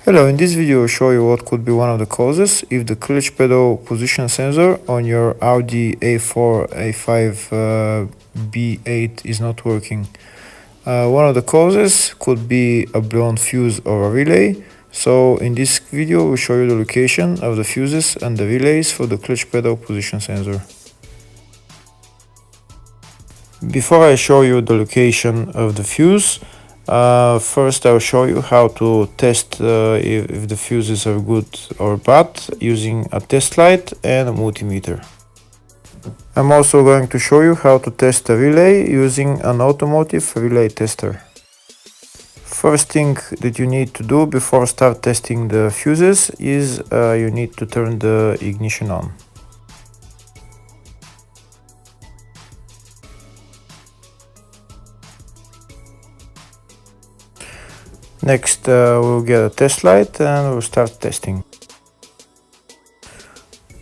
Hello, in this video I'll show you what could be one of the causes if the clutch pedal position sensor on your Audi A4, A5, B8 is not working. One of the causes could be a blown fuse or a relay. So in this video we'll show you the location of the fuses and the relays for the clutch pedal position sensor. Before I show you the location of the fuse, first I'll show you how to test if the fuses are good or bad using a test light and a multimeter. I'm also going to show you how to test a relay using an Automotive relay tester. First thing that you need to do before start testing the fuses is you need to turn the ignition on. Next we'll get a test light and we'll start testing.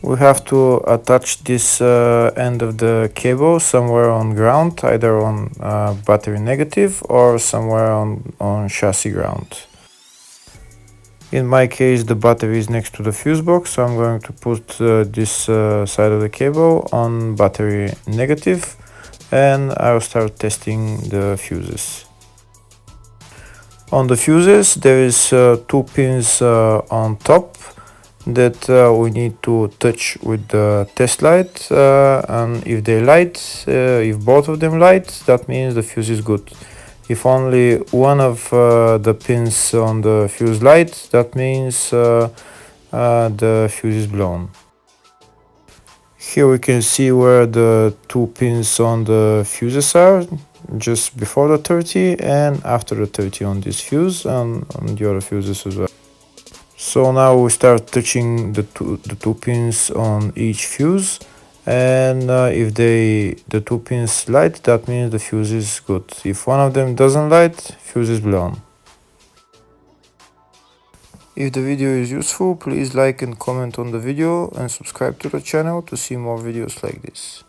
We have to attach this end of the cable somewhere on ground, either on battery negative or somewhere on chassis ground. In my case the battery is next to the fuse box, so I'm going to put this side of the cable on battery negative and I'll start testing the fuses. On the fuses there is two pins on top that we need to touch with the test light, and if they light, if both of them light, that means the fuse is good. If only one of the pins on the fuse light, that means the fuse is blown. Here we can see where the two pins on the fuses are, just before the 30 and after the 30 on this fuse and on the other fuses as well. So now we start touching the two pins on each fuse, and if the two pins light, that means the fuse is good. If one of them doesn't light, fuse is blown. If the video is useful, please like and comment on the video and subscribe to the channel to see more videos like this.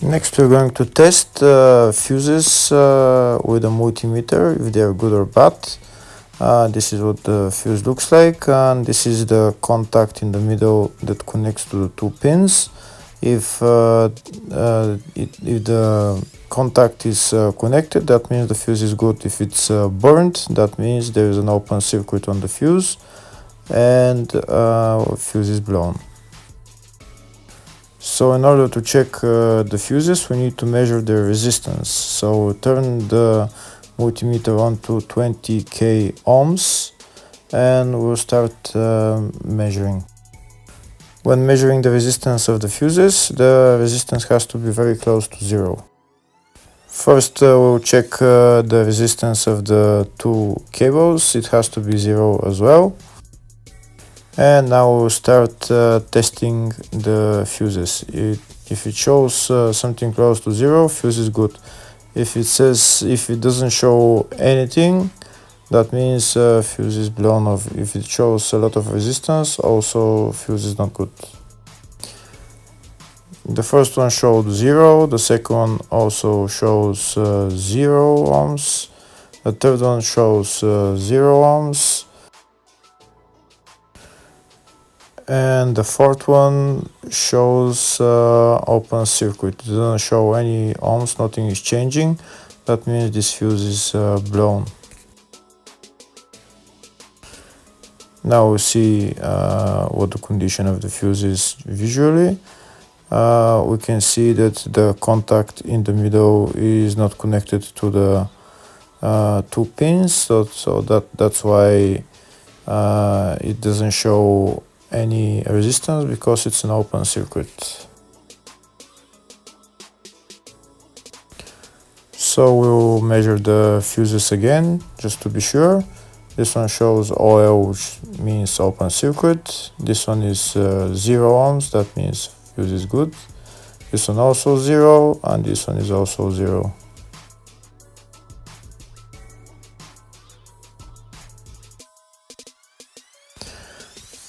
Next we're going to test fuses with a multimeter, if they are good or bad. This is what the fuse looks like, and this is the contact in the middle that connects to the two pins. If the contact is connected, that means the fuse is good. If it's burnt, that means there is an open circuit on the fuse and fuse is blown. So in order to check the fuses, we need to measure the resistance. So turn the multimeter on to 20k ohms and we'll start measuring. When measuring the resistance of the fuses, the resistance has to be very close to zero. First we'll check the resistance of the two cables. It has to be zero as well. And now we'll start testing the fuses. If it shows something close to zero, fuse is good. If it doesn't show anything, that means fuse is blown off. If it shows a lot of resistance, also fuse is not good. The first one showed 0, the second one also shows 0 ohms, the third one shows 0 ohms, and the fourth one shows open circuit. It doesn't show any ohms, nothing is changing. That means this fuse is blown. Now we see what the condition of the fuse is visually. We can see that the contact in the middle is not connected to the two pins, so that's why it doesn't show any resistance, because it's an open circuit. So we'll measure the fuses again just to be sure. This one shows OL, which means open circuit. This one is 0 ohms, that means fuse is good. This one also 0, and this one is also 0.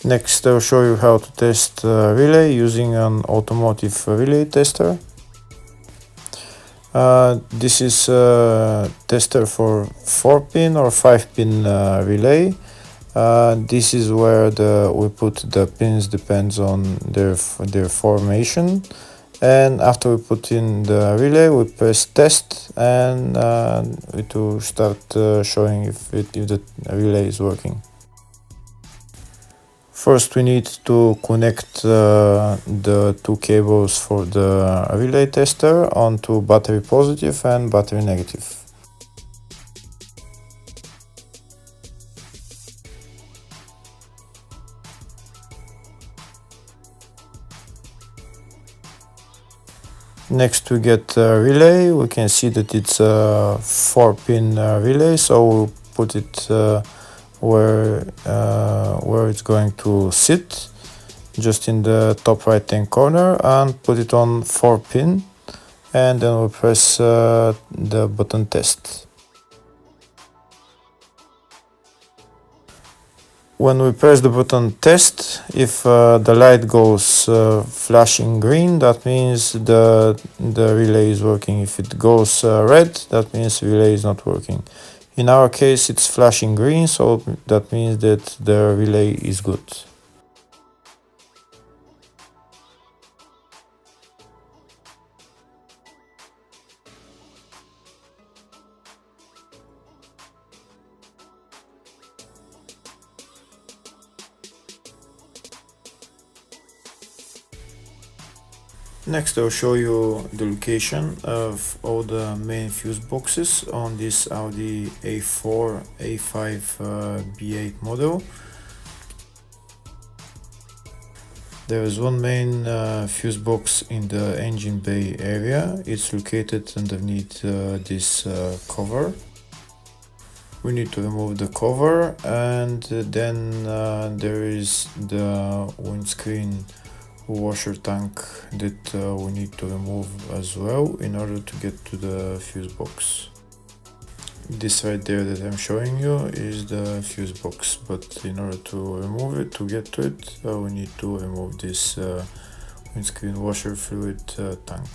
Next, I'll show you how to test relay using an automotive relay tester. This is a tester for 4-pin or 5-pin relay. This is where we put the pins, depends on their formation. And after we put in the relay, we press test, and it will start showing if the relay is working. First, we need to connect the two cables for the relay tester onto battery positive and battery negative. Next, we get a relay. We can see that it's a 4-pin relay, so we'll put it where it's going to sit, just in the top right hand corner, and put it on 4-pin, and then we'll press the button test. When we press the button test, if the light goes flashing green, that means the relay is working. If it goes red, that means the relay is not working. In our case, it's flashing green, so that means that the relay is good. Next, I'll show you the location of all the main fuse boxes on this Audi A4 A5 B8 model. There is one main fuse box in the engine bay area. It's located underneath this cover. We need to remove the cover, and then there is the windscreen washer tank that we need to remove as well in order to get to the fuse box. This right there that I'm showing you is the fuse box, but in order to remove it, to get to it, we need to remove this windscreen washer fluid tank.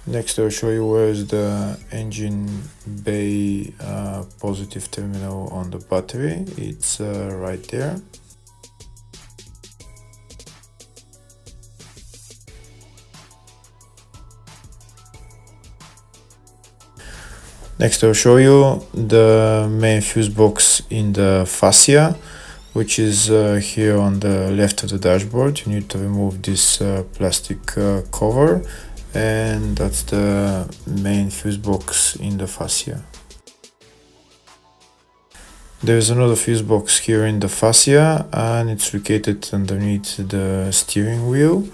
Next, I'll show you where is the engine bay positive terminal on the battery. It's right there. Next, I'll show you the main fuse box in the fascia, which is here on the left of the dashboard. You need to remove this plastic cover, and that's the main fuse box in the fascia. There is another fuse box here in the fascia, and it's located underneath the steering wheel.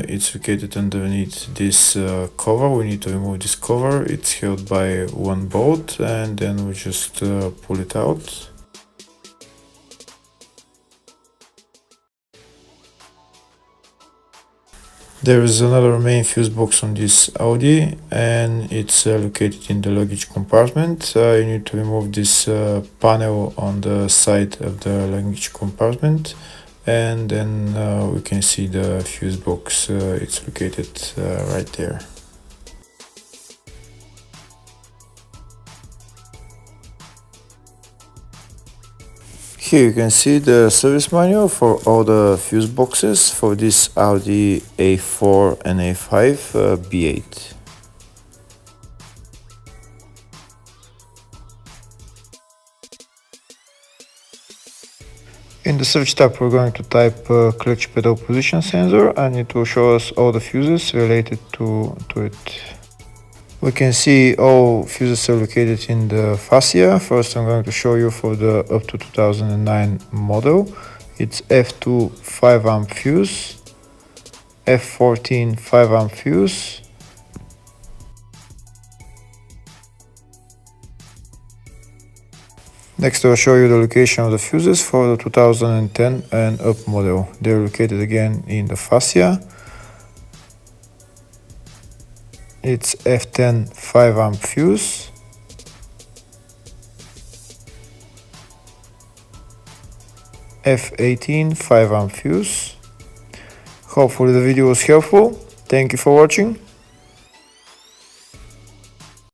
It's located underneath this cover. We need to remove this cover. It's held by one bolt, and then we just pull it out. There is another main fuse box on this Audi, and it's located in the luggage compartment. You need to remove this panel on the side of the luggage compartment, and then we can see the fuse box. It's located right there. Here you can see the service manual for all the fuse boxes for this Audi A4 and A5 B8. In the search tab, we're going to type clutch pedal position sensor, and it will show us all the fuses related to it. We can see all fuses are located in the fascia. First, I'm going to show you for the up to 2009 model. It's F2 5-amp fuse, F14 5-amp fuse, next, I'll show you the location of the fuses for the 2010 and up model. They're located again in the fascia. It's F10 5-amp fuse, F18 5 amp fuse. Hopefully the video was helpful. Thank you for watching.